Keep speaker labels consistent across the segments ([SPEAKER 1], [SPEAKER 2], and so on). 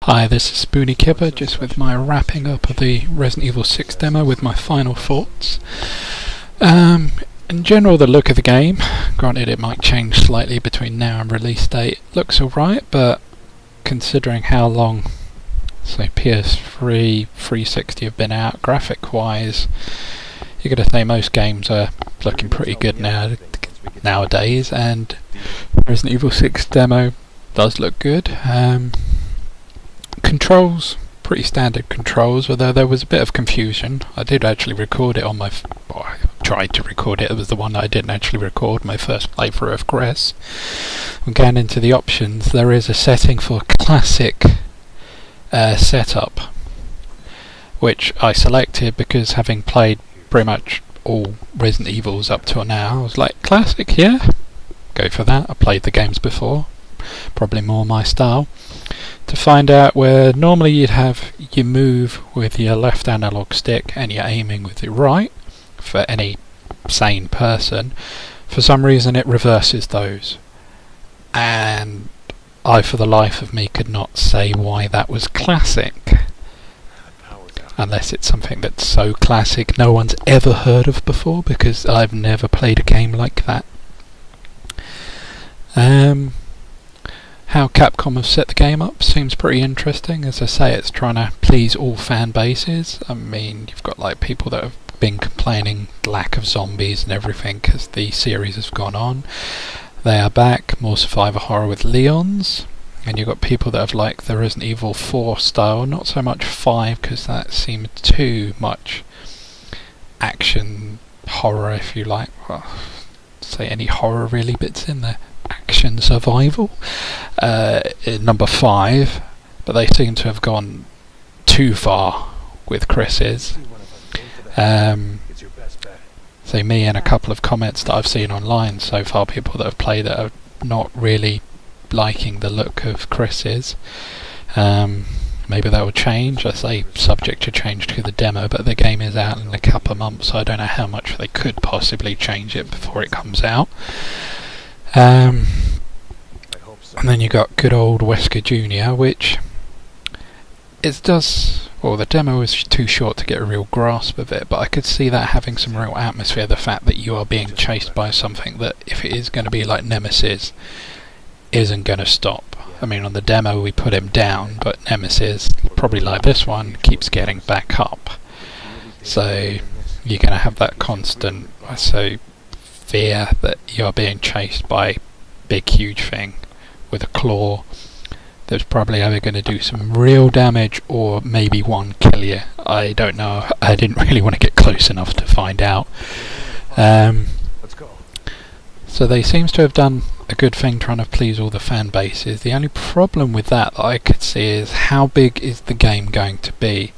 [SPEAKER 1] Hi, this is SpoonyKipper, just with my wrapping up of the Resident Evil 6 demo with my final thoughts. In general, the look of the game, granted it might change slightly between now and release date, looks alright, but considering how long, say, PS3, 360 have been out, graphic-wise, you're going to say most games are looking pretty good nowadays, and Resident Evil 6 demo does look good. Controls, pretty standard controls, although there was a bit of confusion. I did actually record it on my... I tried to record it. It was the one that I didn't actually record, my first playthrough of Gress. I'm going into the options. There is a setting for classic setup, which I selected because having played pretty much all Resident Evils up till now, I was like, classic, yeah, go for that. I played the games before, probably more my style. To find out where normally you'd have you move with your left analog stick and you're aiming with your right for any sane person, for some reason it reverses those, and I for the life of me could not say why that was classic, unless it's something that's so classic no one's ever heard of before, because I've never played a game like that. How Capcom have set the game up seems pretty interesting. As I say, it's trying to please all fan bases. I mean, you've got like people that have been complaining lack of zombies and everything because the series has gone on. They are back, more survivor horror with Leons. And you've got people that have liked the Resident Evil 4 style, not so much 5 because that seemed too much action horror, if you like. Well, say any horror really bits in there. Action survival. Number 5, but they seem to have gone too far with Chris's. So me and a couple of comments that I've seen online so far, people that have played it are not really liking the look of Chris's. Maybe that will change. I say subject to change to the demo, but the game is out in a couple of months, so I don't know how much they could possibly change it before it comes out. And then you got good old Wesker Jr., which it does... Well, the demo was too short to get a real grasp of it, but I could see that having some real atmosphere, the fact that you are being chased by something that, if it is going to be like Nemesis, isn't going to stop. I mean, on the demo we put him down, but Nemesis, probably like this one, keeps getting back up. So you're going to have that constant, fear that you're being chased by big huge thing with a claw that's probably either going to do some real damage or maybe one kill you. I don't know. I didn't really want to get close enough to find out. So they seems to have done a good thing trying to please all the fan bases. The only problem with that I could see is how big is the game going to be.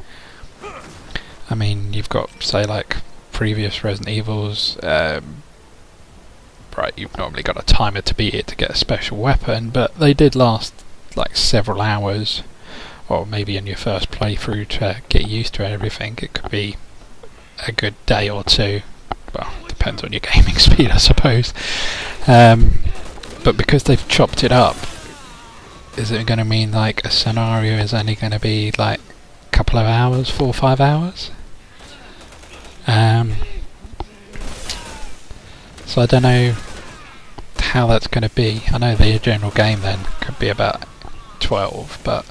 [SPEAKER 1] I mean, you've got, say, like previous Resident Evils, right, you've normally got a timer to beat it to get a special weapon, but they did last like several hours, or maybe in your first playthrough to get used to everything it could be a good day or two. Well, depends on your gaming speed, I suppose. But because they've chopped it up, is it going to mean like a scenario is only going to be like a couple of hours, 4 or 5 hours? So I don't know how that's going to be. I know the general game then could be about 12, but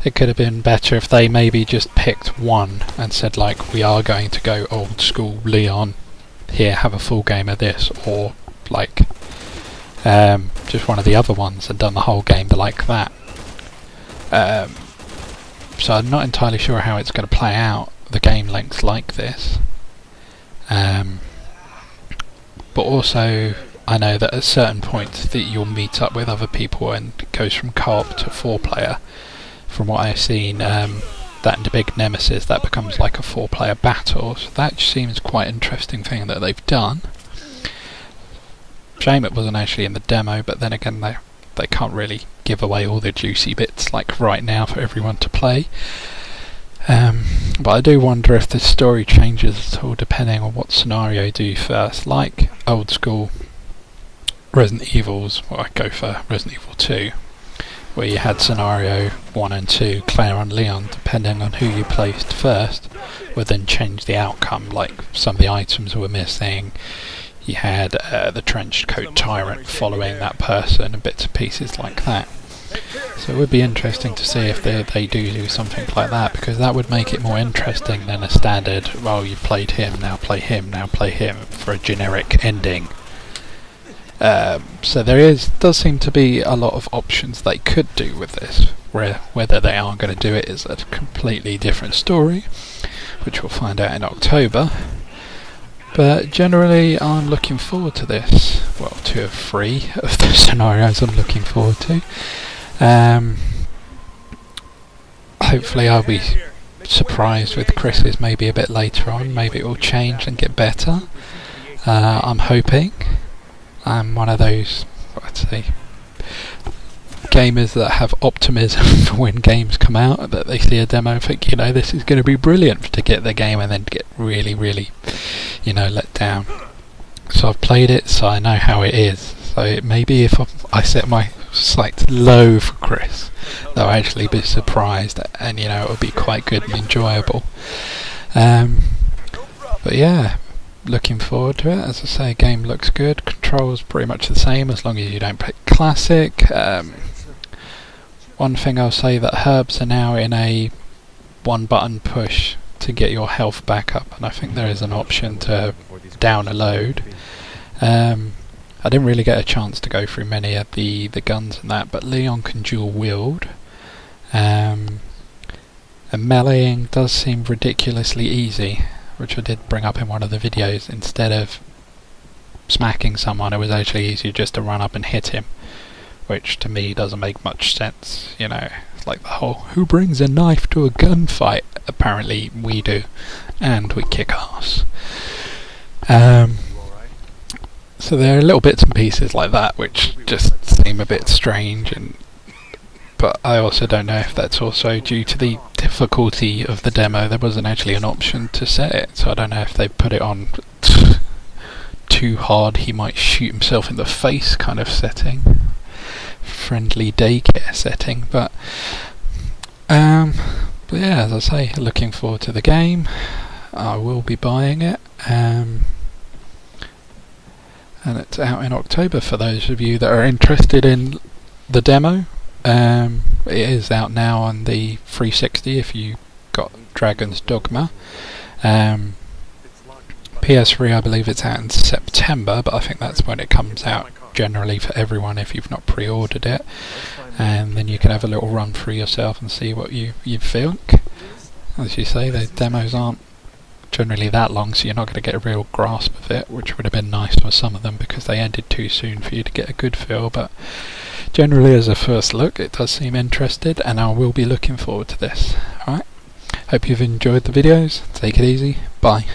[SPEAKER 1] it could have been better if they maybe just picked one and said like, we are going to go old school Leon, here, have a full game of this, or like just one of the other ones and done the whole game like that. So I'm not entirely sure how it's going to play out, the game lengths like this. But also I know that at certain points that you'll meet up with other people and it goes from co-op to 4-player. From what I've seen, that in the big Nemesis, that becomes like a 4-player battle, so that seems quite an interesting thing that they've done. Shame it wasn't actually in the demo, but then again they can't really give away all the juicy bits like right now for everyone to play. But I do wonder if the story changes at all depending on what scenario you do first, like old school Resident Evils. Well, I go for Resident Evil 2. where you had scenario 1 and 2, Claire and Leon, depending on who you placed first, would then change the outcome. Like some of the items were missing, you had the trench coat tyrant following that person, and bits and pieces like that. So it would be interesting to see if they do something like that, because that would make it more interesting than a standard, well, you played him, now play him, now play him, for a generic ending. So does seem to be a lot of options they could do with this. Whether they are going to do it is a completely different story, which we'll find out in October. But generally I'm looking forward to this. Well, 2 of 3 of the scenarios I'm looking forward to. Hopefully I'll be surprised with Chris's maybe a bit later on. Maybe it will change and get better. I'm hoping. I'm one of those, I'd say, gamers that have optimism for when games come out, that they see a demo and think, this is going to be brilliant, to get the game and then get really, really, let down. So I've played it, so I know how it is. So maybe if I set my sights low for Chris, they'll actually be surprised, and it'll be quite good and enjoyable. But yeah, looking forward to it. As I say, game looks good, controls pretty much the same as long as you don't play classic. One thing I'll say, that herbs are now in a 1-button push to get your health back up, and I think there is an option to down a load. I didn't really get a chance to go through many of the guns and that, but Leon can dual wield, and meleeing does seem ridiculously easy, which I did bring up in one of the videos. Instead of smacking someone, it was actually easier just to run up and hit him, which to me doesn't make much sense. It's like the whole, who brings a knife to a gunfight? Apparently we do, and we kick ass. So there are little bits and pieces like that which just seem a bit strange, but I also don't know if that's also due to the difficulty of the demo. There wasn't actually an option to set it, so I don't know if they put it on too hard he might shoot himself in the face kind of setting, friendly daycare setting. But yeah, as I say, looking forward to the game. I will be buying it, and it's out in October for those of you that are interested in the demo. It is out now on the 360 if you got Dragon's Dogma. PS3, I believe it's out in September, but I think that's when it comes out generally for everyone if you've not pre-ordered it, and then you can have a little run through yourself and see what you think. As you say, the demos aren't generally that long, so you're not going to get a real grasp of it, which would have been nice for some of them because they ended too soon for you to get a good feel. But generally, as a first look, it does seem interested, and I will be looking forward to this. Alright, hope you've enjoyed the videos. Take it easy. Bye.